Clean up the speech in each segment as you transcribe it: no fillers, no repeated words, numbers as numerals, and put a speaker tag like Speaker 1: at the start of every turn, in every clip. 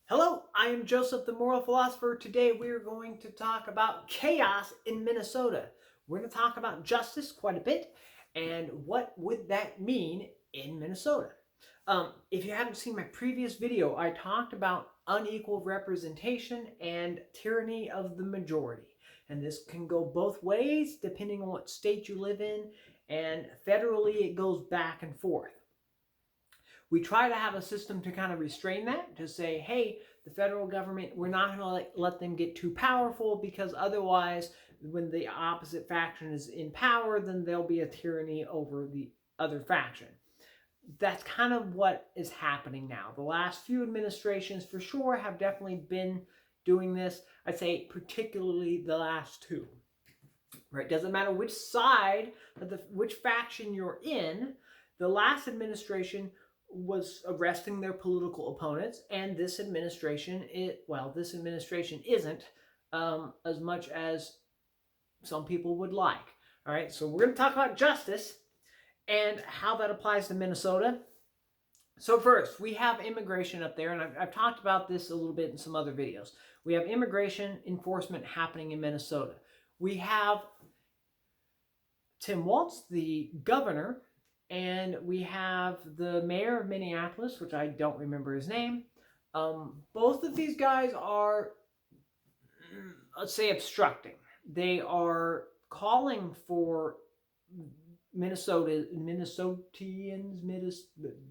Speaker 1: Hello, I am Joseph, the moral philosopher. Today we are going to talk about chaos in Minnesota. We're going to talk about justice quite a bit and what would that mean in Minnesota. If you haven't seen my previous video, I talked about unequal representation and tyranny of the majority. And this can go both ways depending on what state you live in, and federally it goes back and forth. We try to have a system to kind of restrain that, to say, hey, the federal government, we're not going to let them get too powerful, because otherwise, when the opposite faction is in power, then there'll be a tyranny over the other faction. That's kind of what is happening now. The last few administrations, for sure, have definitely been doing this. I'd say particularly the last two. Right? Doesn't matter which side, which faction you're in. The last administration was arresting their political opponents, and this administration, this administration isn't as much as some people would like. All right, so we're going to talk about justice and how that applies to Minnesota. So first, we have immigration up there, and I've talked about this a little bit in some other videos. We have immigration enforcement happening in Minnesota. We have Tim Walz, the governor, and we have the mayor of Minneapolis, which I don't remember his name. Both of these guys are, let's say, obstructing. They are calling for Minnesotians,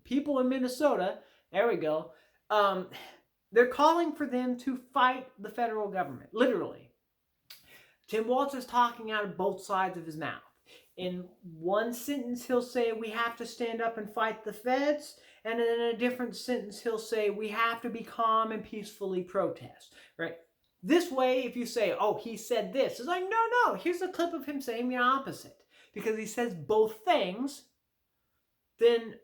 Speaker 1: people in Minnesota, there we go. They're calling for them to fight the federal government, literally. Tim Walz is talking out of both sides of his mouth. In one sentence, he'll say, we have to stand up and fight the feds. And in a different sentence, he'll say, we have to be calm and peacefully protest, right? This way, if you say, oh, he said this, it's like, no, here's a clip of him saying the opposite. Because he says both things, then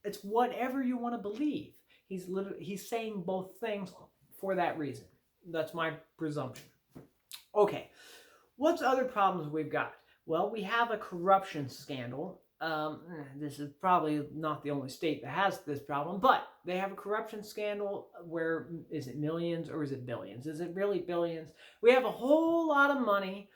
Speaker 1: it's whatever you want to believe. He's saying both things for that reason. That's my presumption. Okay, what's other problems we've got? Well, we have a corruption scandal. This is probably not the only state that has this problem, but they have a corruption scandal where, is it millions or is it billions? Is it really billions? We have a whole lot of money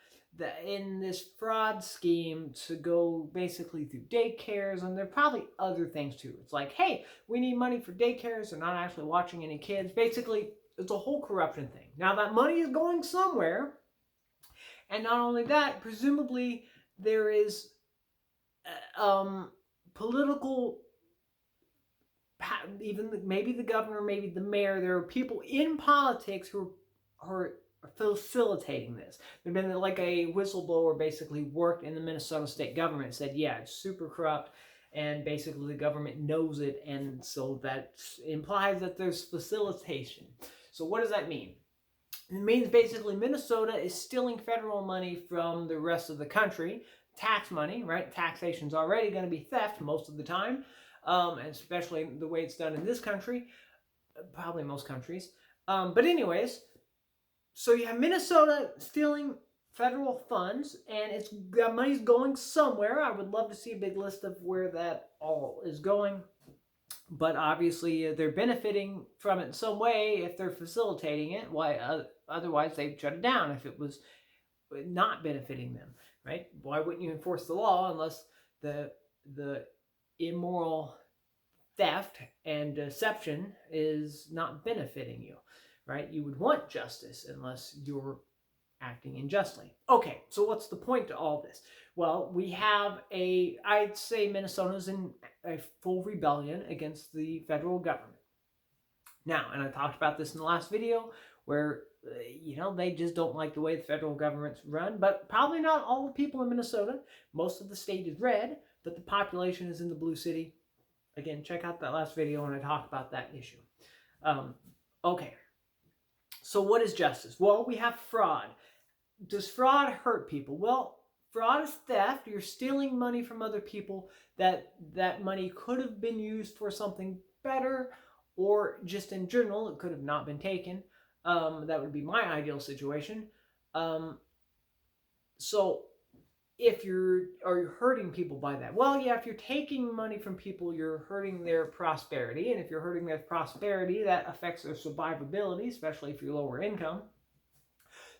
Speaker 1: in this fraud scheme to go basically through daycares, and there are probably other things too. It's like, hey, we need money for daycares. They're not actually watching any kids. Basically, it's a whole corruption thing. Now, that money is going somewhere. And not only that, presumably there is political, even maybe the governor, maybe the mayor, there are people in politics who are facilitating this. There's been like a whistleblower basically worked in the Minnesota state government, said, yeah, it's super corrupt, and basically the government knows it, and so that implies that there's facilitation. So what does that mean? It means basically Minnesota is stealing federal money from the rest of the country, tax money, right? Taxation's already going to be theft most of the time, and especially the way it's done in this country, probably most countries. But anyways, so you have Minnesota stealing federal funds, and money's going somewhere. I would love to see a big list of where that all is going. But obviously, they're benefiting from it in some way if they're facilitating it. Why? Otherwise, they'd shut it down if it was not benefiting them, right? Why wouldn't you enforce the law unless the immoral theft and deception is not benefiting you, right? You would want justice unless you're acting unjustly. Okay, so what's the point to all this? Well, we have I'd say Minnesota's in a full rebellion against the federal government. Now, and I talked about this in the last video, where, they just don't like the way the federal government's run, but probably not all the people in Minnesota. Most of the state is red, but the population is in the blue city. Again, check out that last video when I talk about that issue. Okay, so what is justice? Well, we have fraud. Does fraud hurt people? Well, fraud is theft. You're stealing money from other people. That money could have been used for something better, or just in general, it could have not been taken. That would be my ideal situation. So if are you hurting people by that? Well, yeah, if you're taking money from people, you're hurting their prosperity. And if you're hurting their prosperity, that affects their survivability, especially if you're lower income.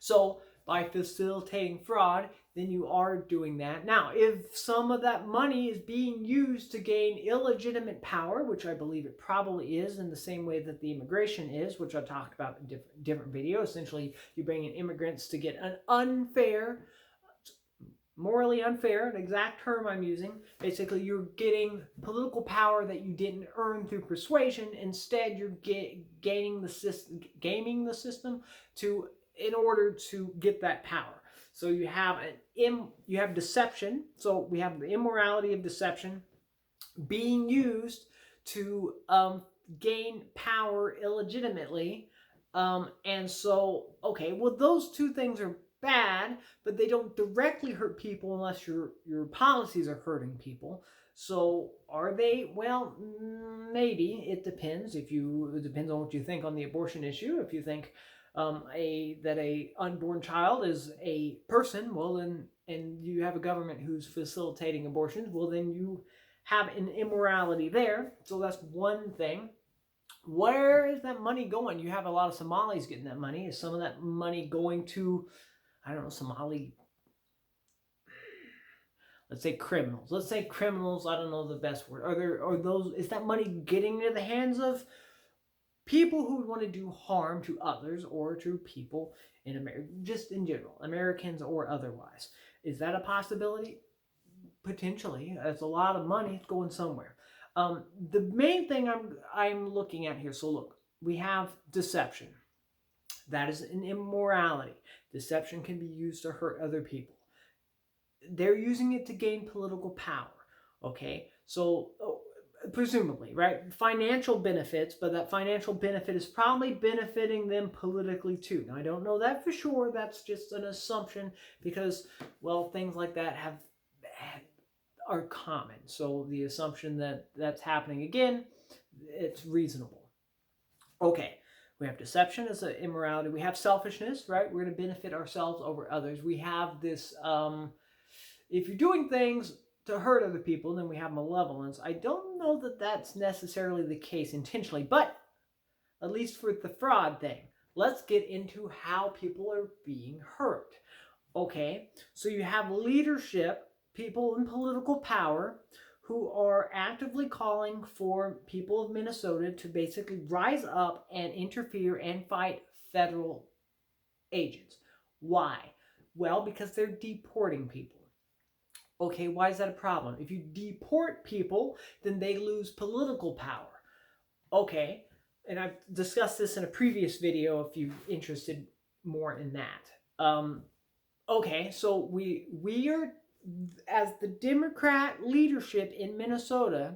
Speaker 1: So by facilitating fraud, then you are doing that. Now, if some of that money is being used to gain illegitimate power, which I believe it probably is in the same way that the immigration is, which I talked about in different video. Essentially, you bring in immigrants to get an unfair, morally unfair, an exact term I'm using. Basically, you're getting political power that you didn't earn through persuasion. Instead, you're gaming the system to in order to get that power. So you have you have deception. So we have the immorality of deception being used to gain power illegitimately. And so, okay, well, those two things are bad, but they don't directly hurt people unless your policies are hurting people. So are they? Well, maybe. It depends. It depends on what you think on the abortion issue. If you think that a unborn child is a person, well then, and you have a government who's facilitating abortions, well then you have an immorality there. So that's one thing. Where is that money going? You have a lot of Somalis getting that money. Is some of that money going to, I don't know, Somali, let's say criminals. Let's say criminals, I don't know the best word. Is that money getting into the hands of people who want to do harm to others or to people in America, just in general, Americans or otherwise? Is that a possibility? Potentially. That's a lot of money going somewhere. The main thing I'm looking at here, so look, we have deception. That is an immorality. Deception can be used to hurt other people. They're using it to gain political power. Okay, so presumably, right? Financial benefits, but that financial benefit is probably benefiting them politically too. Now, I don't know that for sure. That's just an assumption because, well, things like that are common. So the assumption that that's happening again, it's reasonable. Okay, we have deception as an immorality. We have selfishness, right? We're going to benefit ourselves over others. We have this, if you're doing things to hurt other people, then we have malevolence. I don't know that that's necessarily the case intentionally, but at least for the fraud thing, let's get into how people are being hurt. Okay, so you have leadership, people in political power who are actively calling for people of Minnesota to basically rise up and interfere and fight federal agents. Why? Well, because they're deporting people. Okay, why is that a problem? If you deport people, then they lose political power. Okay, and I've discussed this in a previous video if you're interested more in that. Okay, so we are, as the Democrat leadership in Minnesota,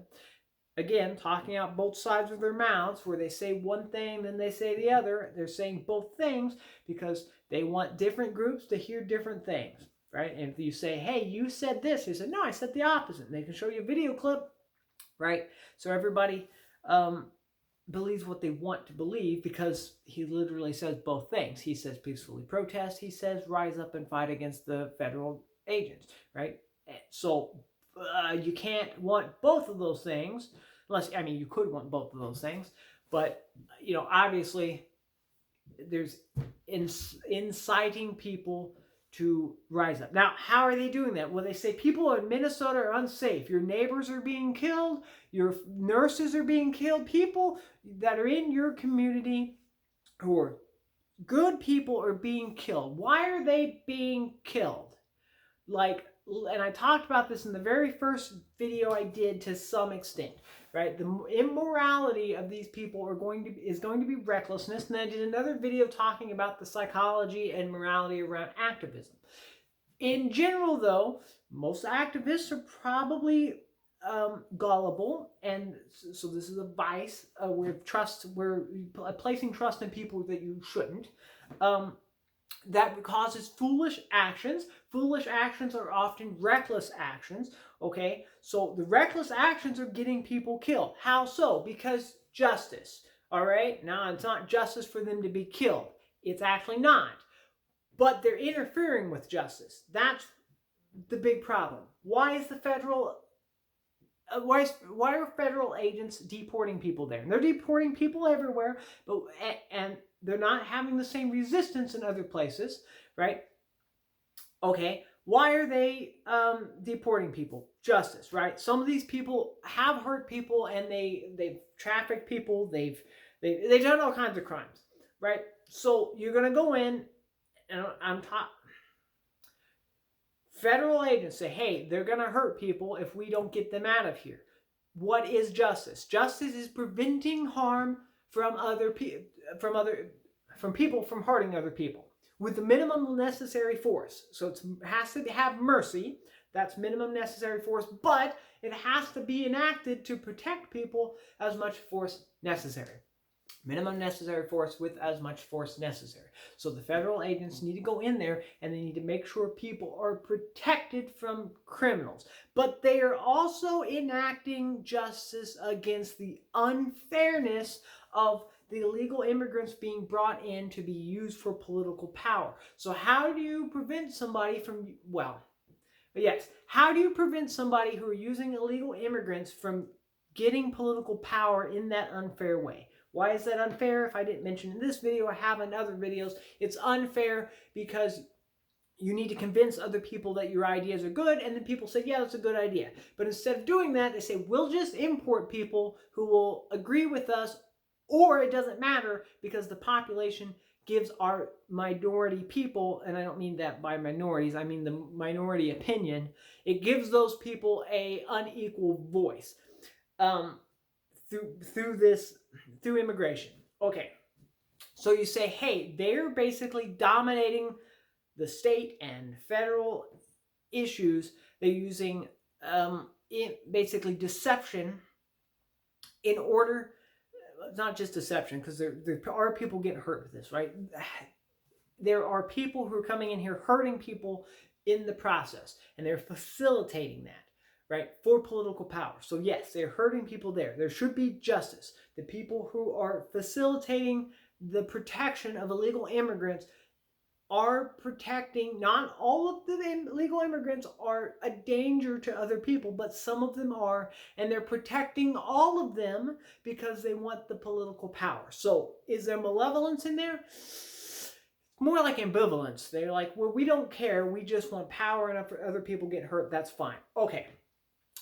Speaker 1: again, talking out both sides of their mouths, where they say one thing, then they say the other. They're saying both things because they want different groups to hear different things, right? And if you say, hey, you said this, they say, no, I said the opposite. And they can show you a video clip, right? So everybody believes what they want to believe because he literally says both things. He says peacefully protest. He says rise up and fight against the federal agents, right? So you can't want both of those things unless, I mean, you could want both of those things, but, you know, obviously there's inciting people to rise up. Now, how are they doing that? Well, they say people in Minnesota are unsafe. Your neighbors are being killed. Your nurses are being killed. People that are in your community who are good people are being killed. Why are they being killed? Like, and I talked about this in the very first video I did to some extent, right? The immorality of these people is going to be recklessness. And I did another video talking about the psychology and morality around activism. In general, though, most activists are probably gullible, and so this is a vice where we're placing trust in people that you shouldn't. That causes foolish actions. Foolish actions are often reckless actions, okay? So the reckless actions are getting people killed. How so? Because justice, all right? Now, it's not justice for them to be killed. It's actually not. But they're interfering with justice. That's the big problem. Why is the federal why are federal agents deporting people there? And they're deporting people everywhere, but and they're not having the same resistance in other places, right? Okay, why are they deporting people? Justice, right? Some of these people have hurt people, and they've trafficked people. They've done all kinds of crimes, right? So you're gonna go in, and I'm taught federal agents say, hey, they're gonna hurt people if we don't get them out of here. What is justice? Justice is preventing harm from people from hurting other people with the minimum necessary force. So it has to have mercy. That's minimum necessary force, but it has to be enacted to protect people as much force necessary. Minimum necessary force with as much force necessary. So the federal agents need to go in there and they need to make sure people are protected from criminals. But they are also enacting justice against the unfairness of the illegal immigrants being brought in to be used for political power. So how do you prevent somebody from, how do you prevent somebody who are using illegal immigrants from getting political power in that unfair way? Why is that unfair? If I didn't mention in this video, I have in other videos. It's unfair because you need to convince other people that your ideas are good, and then people say, yeah, that's a good idea. But instead of doing that, they say, we'll just import people who will agree with us, or it doesn't matter because the population gives our minority people, and I don't mean that by minorities, I mean the minority opinion, it gives those people an unequal voice. Through immigration. Okay, so you say, hey, they're basically dominating the state and federal issues. They're using basically deception in order, not just deception, because there are people getting hurt with this, right? There are people who are coming in here hurting people in the process, and they're facilitating that, right, for political power. So yes, they're hurting people there. There should be justice. The people who are facilitating the protection of illegal immigrants are protecting, not all of the illegal immigrants are a danger to other people, but some of them are, and they're protecting all of them because they want the political power. So is there malevolence in there? More like ambivalence. They're like, well, we don't care. We just want power, and if other people get hurt, that's fine. Okay.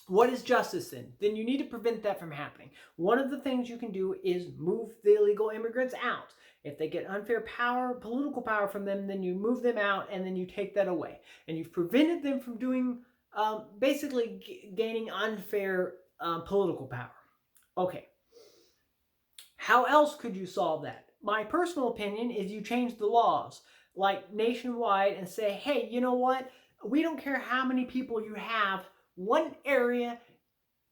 Speaker 1: What is justice then? Then you need to prevent that from happening. One of the things you can do is move the illegal immigrants out. If they get unfair power, political power from them, then you move them out and then you take that away. And you've prevented them from doing, basically gaining unfair political power. Okay. How else could you solve that? My personal opinion is you change the laws, like nationwide, and say, hey, you know what? We don't care how many people you have. One area,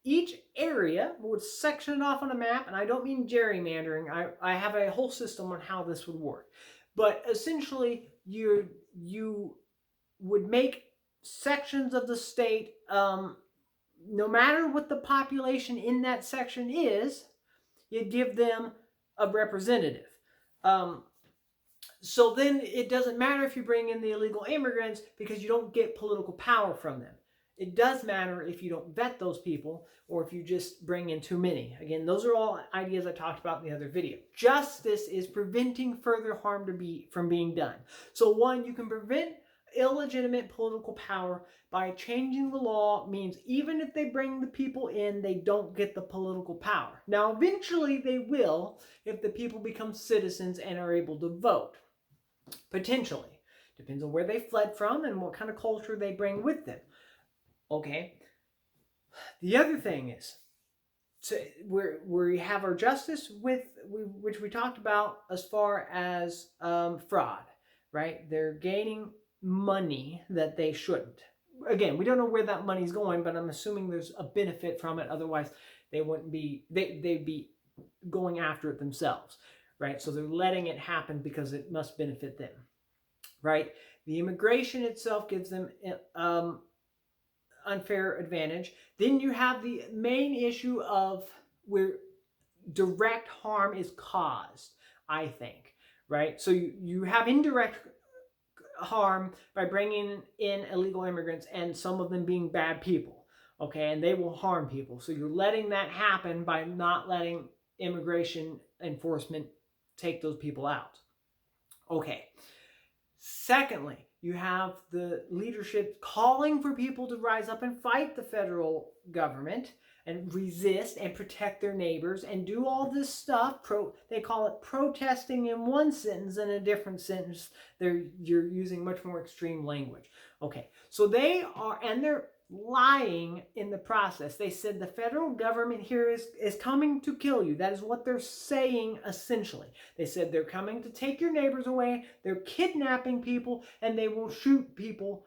Speaker 1: each area, would section it off on a map, and I don't mean gerrymandering. I have a whole system on how this would work. But essentially, you would make sections of the state, no matter what the population in that section is, you give them a representative. So then it doesn't matter if you bring in the illegal immigrants because you don't get political power from them. It does matter if you don't vet those people or if you just bring in too many. Again, those are all ideas I talked about in the other video. Justice is preventing further harm from being done. So one, you can prevent illegitimate political power by changing the law. Means even if they bring the people in, they don't get the political power. Now, eventually they will if the people become citizens and are able to vote. Potentially. Depends on where they fled from and what kind of culture they bring with them. Okay. The other thing is, so we have our justice which we talked about as far as fraud, right? They're gaining money that they shouldn't. Again, we don't know where that money's going, but I'm assuming there's a benefit from it. Otherwise, they wouldn't be. They'd be going after it themselves, right? So they're letting it happen because it must benefit them, right? The immigration itself gives them unfair advantage. Then you have the main issue of where direct harm is caused, I think, right? So you have indirect harm by bringing in illegal immigrants and some of them being bad people, okay, and they will harm people. So you're letting that happen by not letting immigration enforcement take those people out. Okay. Secondly, you have the leadership calling for people to rise up and fight the federal government and resist and protect their neighbors and do all this stuff. They call it protesting in one sentence, and a different sentence you're using much more extreme language. Okay, so they're lying in the process. They said the federal government here is coming to kill you. That is what they're saying essentially. They said they're coming to take your neighbors away, they're kidnapping people, and they will shoot people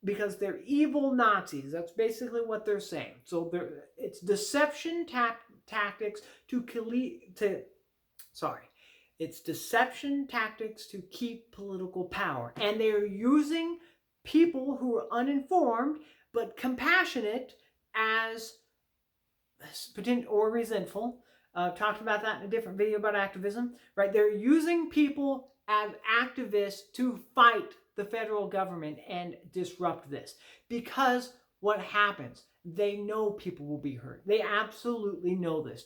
Speaker 1: because they're evil Nazis. That's basically what they're saying. So it's deception tactics it's deception tactics to keep political power. And they're using people who are uninformed but compassionate as potential or resentful. Talked about that in a different video about activism, right? They're using people as activists to fight the federal government and disrupt this. Because what happens? They know people will be hurt. They absolutely know this.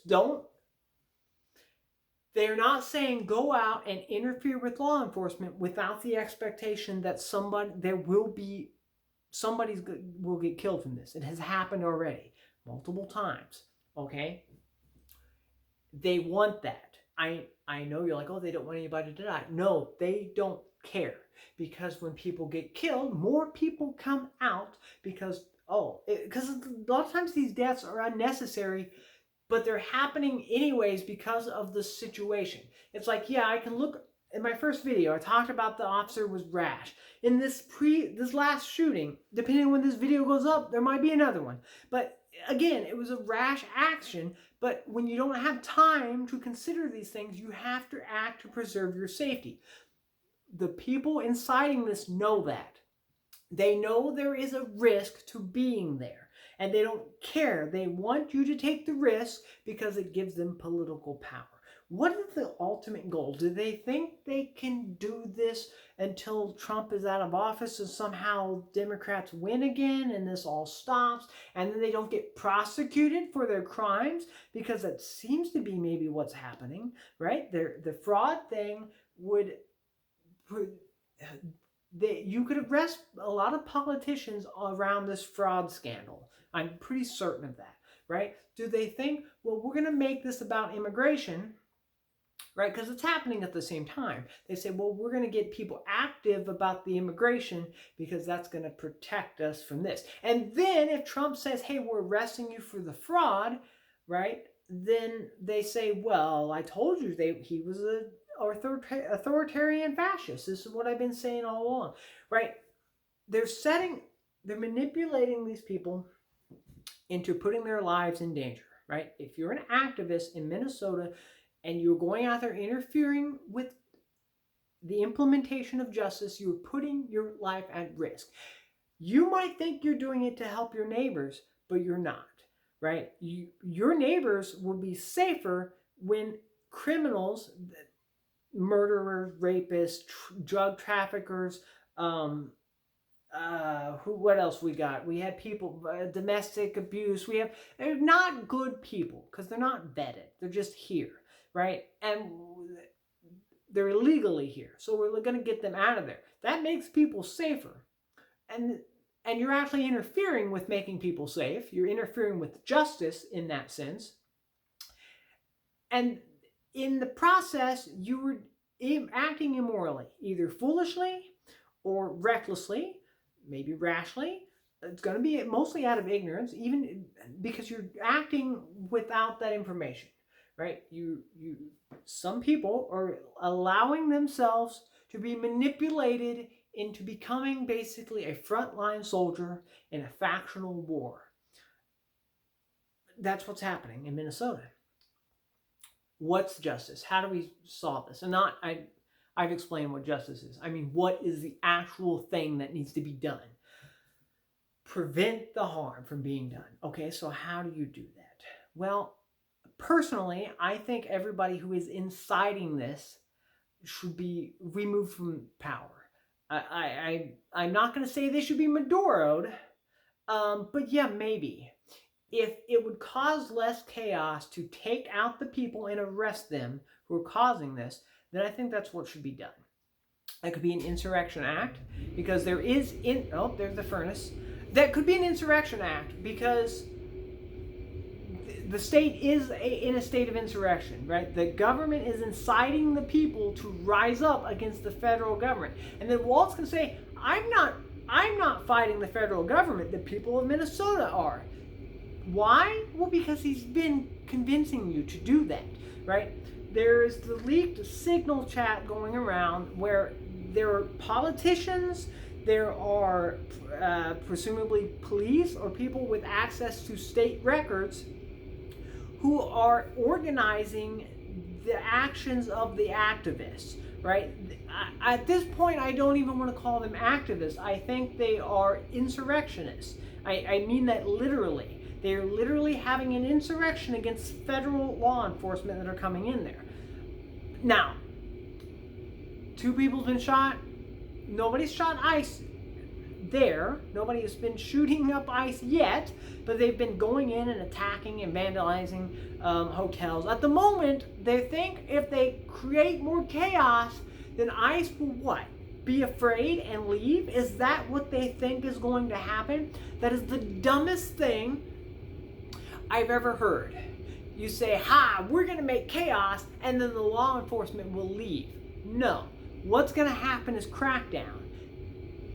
Speaker 1: They're not saying go out and interfere with law enforcement without the expectation that somebody will get killed from this. It has happened already multiple times. Okay? They want that. I know you're like, oh, they don't want anybody to die. No, they don't care. Because when people get killed, more people come out because a lot of times these deaths are unnecessary, but they're happening anyways because of the situation. It's like, yeah, I can look in my first video, I talked about the officer was rash. In this last shooting, depending on when this video goes up, there might be another one. But again, it was a rash action. But when you don't have time to consider these things, you have to act to preserve your safety. The people inciting this know that. They know there is a risk to being there. And they don't care. They want you to take the risk because it gives them political power. What is the ultimate goal? Do they think they can do this until Trump is out of office and somehow Democrats win again and this all stops and then they don't get prosecuted for their crimes? Because that seems to be maybe what's happening, right? The fraud thing you could arrest a lot of politicians around this fraud scandal. I'm pretty certain of that, right? Do they think, well, we're going to make this about immigration, right? Because it's happening at the same time. They say, well, we're going to get people active about the immigration because that's going to protect us from this. And then if Trump says, hey, we're arresting you for the fraud, right? Then they say, well, I told you he was a authoritarian fascist. This is what I've been saying all along, right? They're manipulating these people into putting their lives in danger, right? If you're an activist in Minnesota and you're going out there interfering with the implementation of justice, you're putting your life at risk. You might think you're doing it to help your neighbors, but you're not, right? Your neighbors will be safer when criminals, murderers, rapists, drug traffickers, what else we got? We had people, domestic abuse. They're not good people because they're not vetted. They're just here, right? And they're illegally here. So we're going to get them out of there. That makes people safer. And you're actually interfering with making people safe. You're interfering with justice in that sense. And in the process, you were acting immorally, either foolishly or recklessly, maybe rashly. It's going to be mostly out of ignorance, even because you're acting without that information, right? Some people are allowing themselves to be manipulated into becoming basically a frontline soldier in a factional war. That's what's happening in Minnesota. What's justice? How do we solve this? And I've explained what justice is. I mean, what is the actual thing that needs to be done? Prevent the harm from being done. Okay, so how do you do that? Well, personally, I think everybody who is inciting this should be removed from power. I'm not going to say they should be Maduro'd, but yeah, maybe. If it would cause less chaos to take out the people and arrest them who are causing this, then I think that's what should be done. That could be an insurrection act, because there's the furnace. That could be an insurrection act because the state is in a state of insurrection, right? The government is inciting the people to rise up against the federal government. And then Waltz can say, I'm not fighting the federal government, the people of Minnesota are. Why? Well, because he's been convincing you to do that, right? There's the leaked signal chat going around where there are politicians, there are presumably police or people with access to state records who are organizing the actions of the activists, right? At this point, I don't even want to call them activists. I think they are insurrectionists. I mean that literally. They are literally having an insurrection against federal law enforcement that are coming in there. Now, 2 people have been shot. Nobody's shot ICE there. Nobody has been shooting up ICE yet, but they've been going in and attacking and vandalizing hotels. At the moment, they think if they create more chaos, then ICE will what? Be afraid and leave? Is that what they think is going to happen? That is the dumbest thing I've ever heard. You say, we're going to make chaos, and then the law enforcement will leave. No. What's going to happen is crackdown.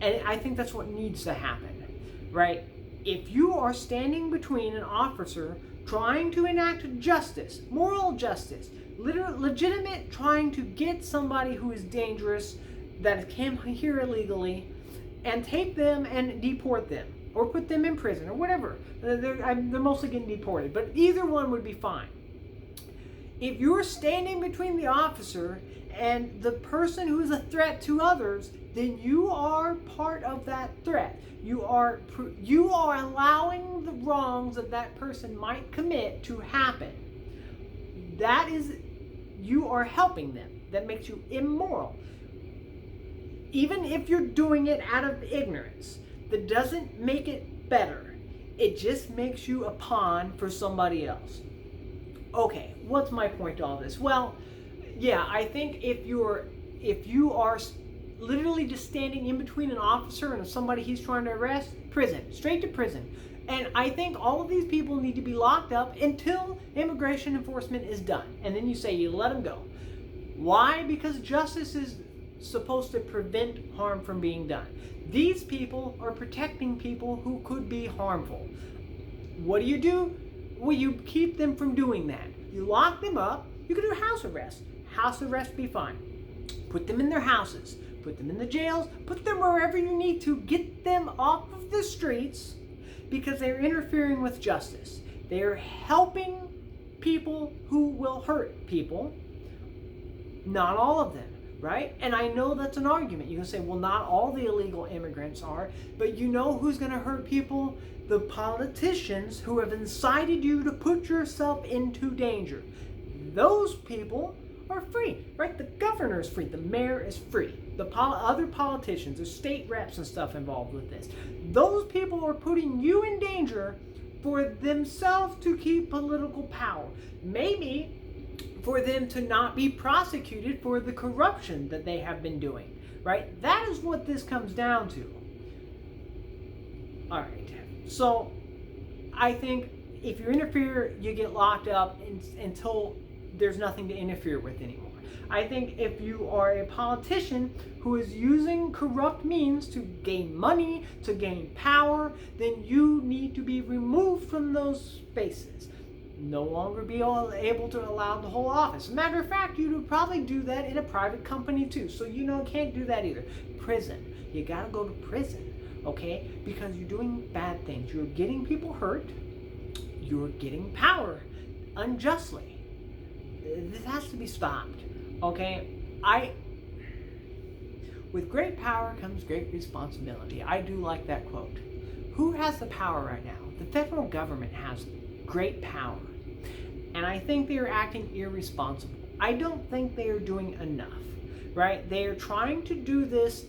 Speaker 1: And I think that's what needs to happen, right? If you are standing between an officer trying to enact justice, moral justice, legitimate trying to get somebody who is dangerous, that came here illegally, and take them and deport them, or put them in prison, or whatever. They're mostly getting deported, but either one would be fine. If you're standing between the officer and the person who is a threat to others, then you are part of that threat. You are allowing the wrongs that that person might commit to happen. That is, you are helping them. That makes you immoral. Even if you're doing it out of ignorance, that doesn't make it better. It just makes you a pawn for somebody else. Okay, what's my point to all this? Well, yeah, I think if you are literally just standing in between an officer and somebody he's trying to arrest, prison, straight to prison. And I think all of these people need to be locked up until immigration enforcement is done. And then you let them go. Why? Because justice is supposed to prevent harm from being done. These people are protecting people who could be harmful. What do? Well, you keep them from doing that. You lock them up. You can do house arrest. House arrest be fine. Put them in their houses. Put them in the jails. Put them wherever you need to. Get them off of the streets because they're interfering with justice. They are helping people who will hurt people. Not all of them. Right? And I know that's an argument. You can say, well, not all the illegal immigrants are, but you know who's going to hurt people? The politicians who have incited you to put yourself into danger. Those people are free, right? The governor is free. The mayor is free. The other politicians, the state reps and stuff involved with this. Those people are putting you in danger for themselves to keep political power. Maybe for them to not be prosecuted for the corruption that they have been doing, right? That is what this comes down to. All right. So I think if you interfere, you get locked up until there's nothing to interfere with anymore. I think if you are a politician who is using corrupt means to gain money, to gain power, then you need to be removed from those spaces. No longer be able to allow the whole office. Matter of fact, you would probably do that in a private company too. So can't do that either. Prison. You gotta go to prison, okay? Because you're doing bad things. You're getting people hurt. You're getting power unjustly. This has to be stopped, okay? With great power comes great responsibility. I do like that quote. Who has the power right now? The federal government has great power. And I think they are acting irresponsible. I don't think they are doing enough, right? They are trying to do this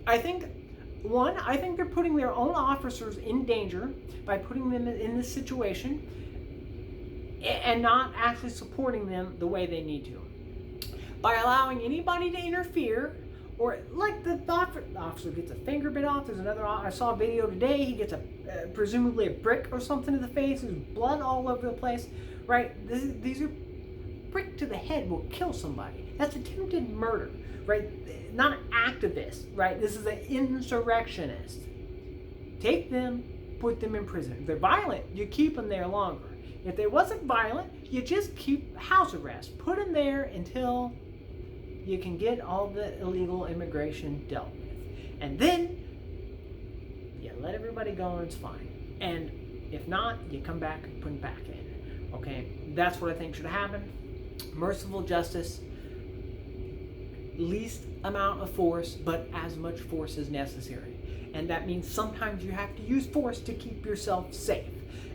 Speaker 1: I think they're putting their own officers in danger by putting them in this situation and not actually supporting them the way they need to. By allowing anybody to interfere, or like the officer gets a finger bit off. There's another, I saw a video today, he gets presumably a brick or something to the face, there's blood all over the place, right? These are, brick to the head will kill somebody. That's attempted murder, right? Not an activist, right? This is an insurrectionist. Take them, put them in prison. If they're violent, you keep them there longer. If they wasn't violent, you just keep house arrest. Put them there until you can get all the illegal immigration dealt with. And then you let everybody go and it's fine. And if not, you come back and put them back in. Okay? That's what I think should happen. Merciful justice. Least amount of force, but as much force as necessary. And that means sometimes you have to use force to keep yourself safe.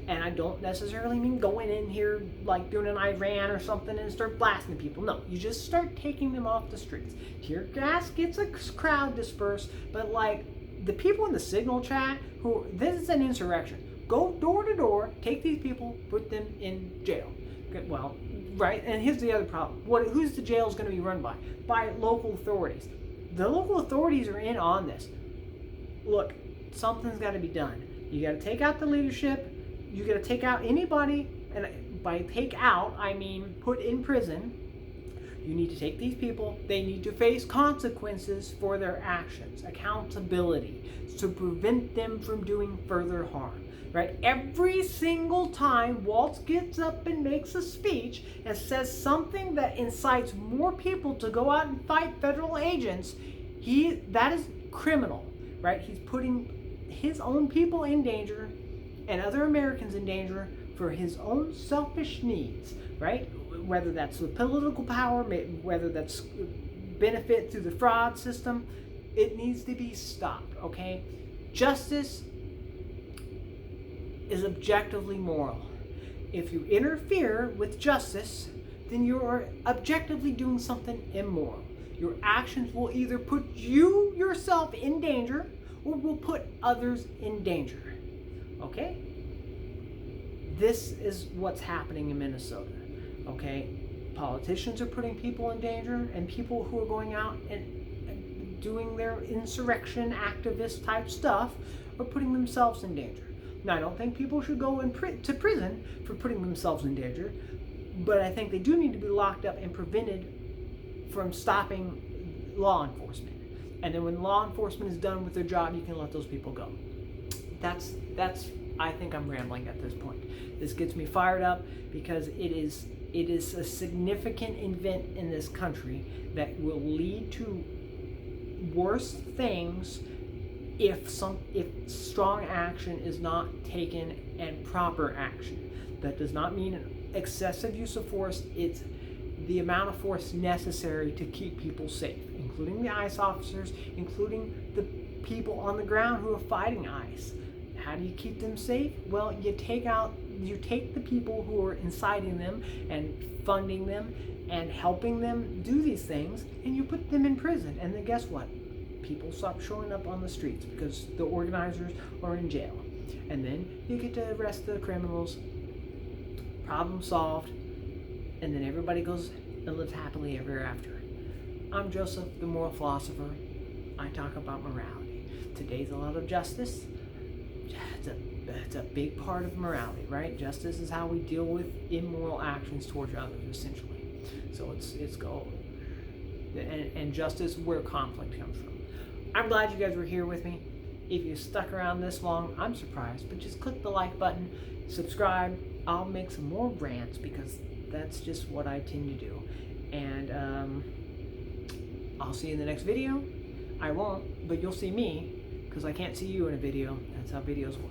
Speaker 1: And I don't necessarily mean going in here like doing an Iran or something and start blasting people. No, you just start taking them off the streets. Tear gas gets a crowd dispersed, but like the people in the signal chat, this is an insurrection. Go door to door, take these people, put them in jail. Well, right, and here's the other problem. Who's the jails going to be run by? By local authorities. The local authorities are in on this. Look, something's got to be done. You got to take out the leadership. You got to take out anybody, and by take out, I mean put in prison. You need to take these people. They need to face consequences for their actions, accountability, to prevent them from doing further harm. Right? Every single time Waltz gets up and makes a speech and says something that incites more people to go out and fight federal agents, that is criminal. Right? He's putting his own people in danger and other Americans in danger for his own selfish needs, right? Whether that's the political power, whether that's benefit through the fraud system, it needs to be stopped, okay? Justice is objectively moral. If you interfere with justice, then you are objectively doing something immoral. Your actions will either put you yourself in danger or will put others in danger. Okay? This is what's happening in Minnesota. Okay? Politicians are putting people in danger, and people who are going out and doing their insurrection activist type stuff are putting themselves in danger. Now, I don't think people should go to prison for putting themselves in danger, but I think they do need to be locked up and prevented from stopping law enforcement. And then when law enforcement is done with their job, you can let those people go. That's. I think I'm rambling at this point. This gets me fired up because it is a significant event in this country that will lead to worse things if strong action is not taken and proper action. That does not mean an excessive use of force. It's the amount of force necessary to keep people safe, including the ICE officers, including the people on the ground who are fighting ICE. How do you keep them safe? Well, you take the people who are inciting them and funding them and helping them do these things, and you put them in prison. And then guess what? People stop showing up on the streets because the organizers are in jail. And then you get to arrest the criminals, problem solved, and then everybody goes and lives happily ever after. I'm Joseph, the moral philosopher. I talk about morality. Today's a lot of justice. It's a big part of morality, right? Justice is how we deal with immoral actions towards others, essentially. So it's gold. And justice where conflict comes from. I'm glad you guys were here with me. If you stuck around this long, I'm surprised, but just click the like button, subscribe. I'll make some more rants because that's just what I tend to do. And I'll see you in the next video. I won't, but you'll see me because I can't see you in a video. That's how videos work.